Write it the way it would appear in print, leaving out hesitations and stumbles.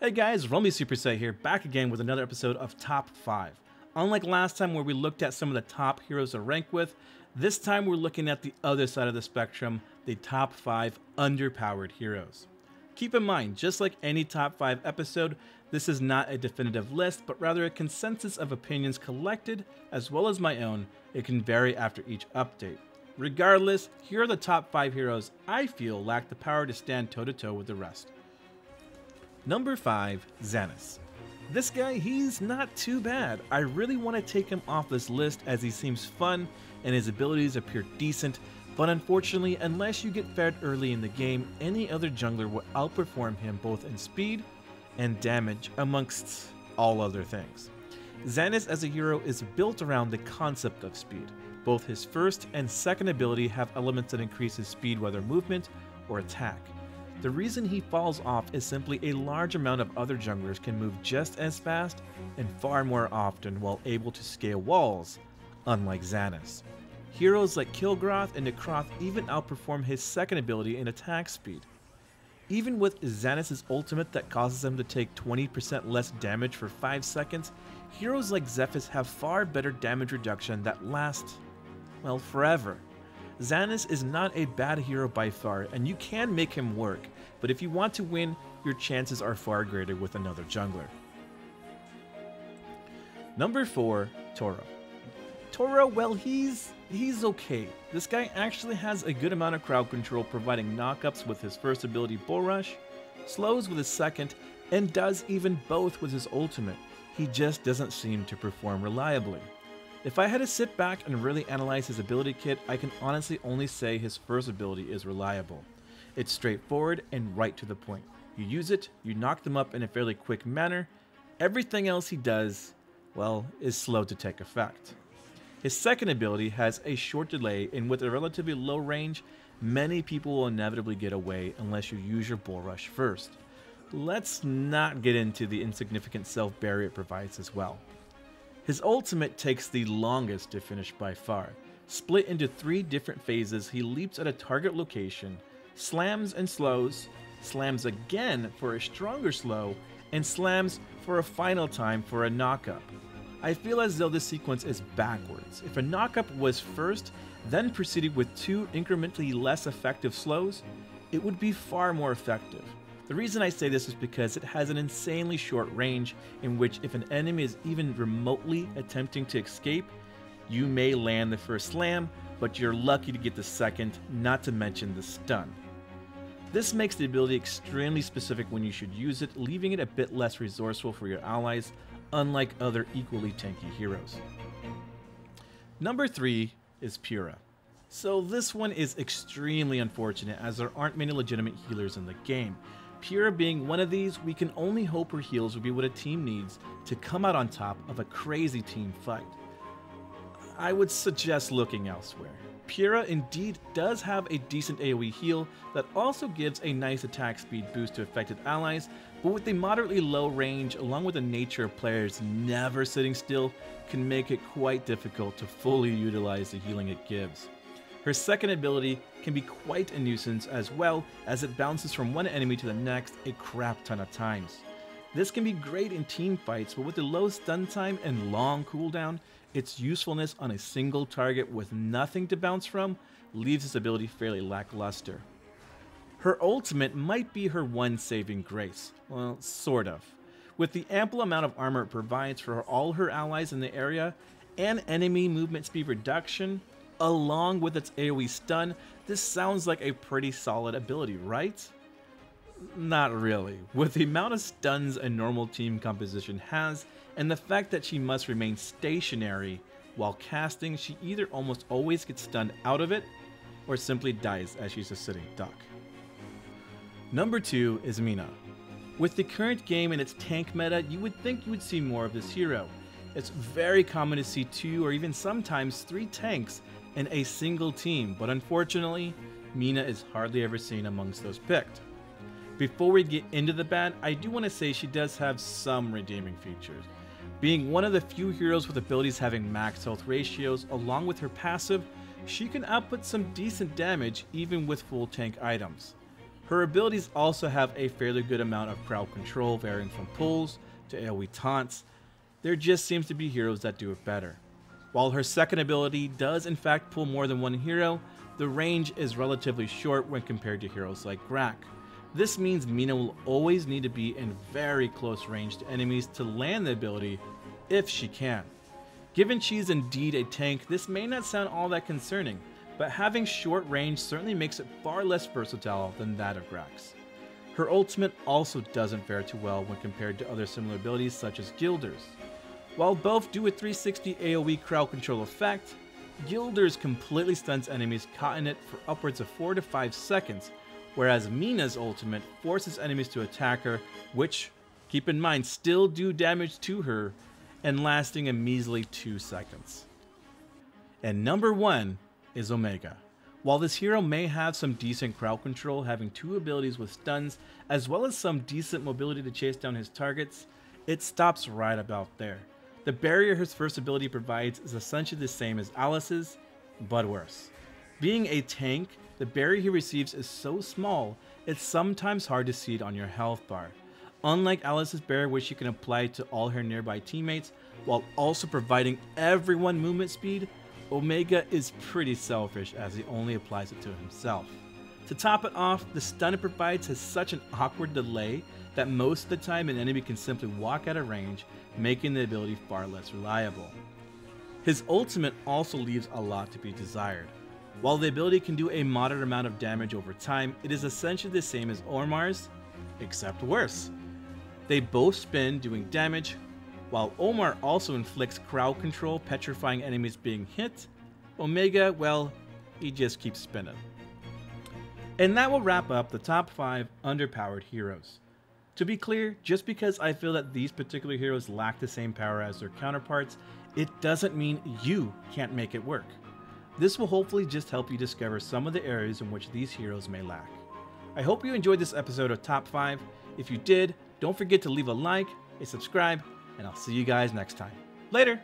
Hey guys, Rumby Superset here, back again with another episode of Top 5. Unlike last time where we looked at some of the top heroes to rank with, this time we're looking at the other side of the spectrum, the top 5 underpowered heroes. Keep in mind, just like any top 5 episode, this is not a definitive list, but rather a consensus of opinions collected, as well as my own. It can vary after each update. Regardless, here are the top 5 heroes I feel lack the power to stand toe-to-toe with the rest. Number 5, Zenos. This guy, he's not too bad. I really want to take him off this list as he seems fun and his abilities appear decent, but unfortunately, unless you get fed early in the game, any other jungler will outperform him both in speed and damage, amongst all other things. Zenos as a hero is built around the concept of speed. Both his first and second ability have elements that increase his speed, whether movement or attack. The reason he falls off is simply a large amount of other junglers can move just as fast and far more often while able to scale walls, unlike Zenos. Heroes like Kilgroth and Necroth even outperform his second ability in attack speed. Even with Zenos' ultimate that causes him to take 20% less damage for 5 seconds, heroes like Zephys have far better damage reduction that lasts, well, forever. Zenos is not a bad hero by far, and you can make him work, but if you want to win, your chances are far greater with another jungler. Number 4, Toro. Toro, well, he's okay. This guy actually has a good amount of crowd control, providing knockups with his first ability Bull Rush, slows with his second, and does even both with his ultimate. He just doesn't seem to perform reliably. If I had to sit back and really analyze his ability kit, I can honestly only say his first ability is reliable. It's straightforward and right to the point. You use it, you knock them up in a fairly quick manner. Everything else he does, well, is slow to take effect. His second ability has a short delay, and with a relatively low range, many people will inevitably get away unless you use your Bull Rush first. Let's not get into the insignificant self-barrier it provides as well. His ultimate takes the longest to finish by far. Split into 3 different phases, he leaps at a target location, slams and slows, slams again for a stronger slow, and slams for a final time for a knockup. I feel as though this sequence is backwards. If a knockup was first, then proceeded with 2 incrementally less effective slows, it would be far more effective. The reason I say this is because it has an insanely short range in which if an enemy is even remotely attempting to escape, you may land the first slam, but you're lucky to get the second, not to mention the stun. This makes the ability extremely specific when you should use it, leaving it a bit less resourceful for your allies, unlike other equally tanky heroes. Number 3 is Pura. So this one is extremely unfortunate as there aren't many legitimate healers in the game. Pura being one of these, we can only hope her heals will be what a team needs to come out on top of a crazy team fight. I would suggest looking elsewhere. Pura indeed does have a decent AoE heal that also gives a nice attack speed boost to affected allies, but with a moderately low range along with the nature of players never sitting still can make it quite difficult to fully utilize the healing it gives. Her second ability can be quite a nuisance as well, as it bounces from one enemy to the next a crap ton of times. This can be great in team fights, but with the low stun time and long cooldown, its usefulness on a single target with nothing to bounce from leaves this ability fairly lackluster. Her ultimate might be her one saving grace. Well, sort of. With the ample amount of armor it provides for all her allies in the area, and enemy movement speed reduction, along with its AoE stun, this sounds like a pretty solid ability, right? Not really. With the amount of stuns a normal team composition has, and the fact that she must remain stationary while casting, she either almost always gets stunned out of it, or simply dies as she's a sitting duck. Number 2 is Mina. With the current game and its tank meta, you would think you would see more of this hero. It's very common to see 2 or even sometimes 3 tanks in a single team, but unfortunately, Mina is hardly ever seen amongst those picked. Before we get into the bad, I do want to say she does have some redeeming features. Being one of the few heroes with abilities having max health ratios, along with her passive, she can output some decent damage even with full tank items. Her abilities also have a fairly good amount of crowd control, varying from pulls to AoE taunts. There just seems to be heroes that do it better. While her second ability does in fact pull more than one hero, the range is relatively short when compared to heroes like Grak. This means Mina will always need to be in very close range to enemies to land the ability, if she can. Given she's indeed a tank, this may not sound all that concerning, but having short range certainly makes it far less versatile than that of Grak's. Her ultimate also doesn't fare too well when compared to other similar abilities such as Gilder's. While both do a 360 AoE crowd control effect, Gilder's completely stuns enemies caught in it for upwards of 4 to 5 seconds, whereas Mina's ultimate forces enemies to attack her, which, keep in mind, still do damage to her, and lasting a measly 2 seconds. And number 1 is Omega. While this hero may have some decent crowd control, having 2 abilities with stuns, as well as some decent mobility to chase down his targets, it stops right about there. The barrier his first ability provides is essentially the same as Alice's, but worse. Being a tank, the barrier he receives is so small, it's sometimes hard to see it on your health bar. Unlike Alice's barrier, which she can apply to all her nearby teammates, while also providing everyone movement speed, Omega is pretty selfish as he only applies it to himself. To top it off, the stun it provides has such an awkward delay that most of the time an enemy can simply walk out of range, making the ability far less reliable. His ultimate also leaves a lot to be desired. While the ability can do a moderate amount of damage over time, it is essentially the same as Omar's, except worse. They both spin doing damage. While Omar also inflicts crowd control, petrifying enemies being hit, Omega, well, he just keeps spinning. And that will wrap up the top 5 underpowered heroes. To be clear, just because I feel that these particular heroes lack the same power as their counterparts, it doesn't mean you can't make it work. This will hopefully just help you discover some of the areas in which these heroes may lack. I hope you enjoyed this episode of Top 5. If you did, don't forget to leave a like, a subscribe, and I'll see you guys next time. Later!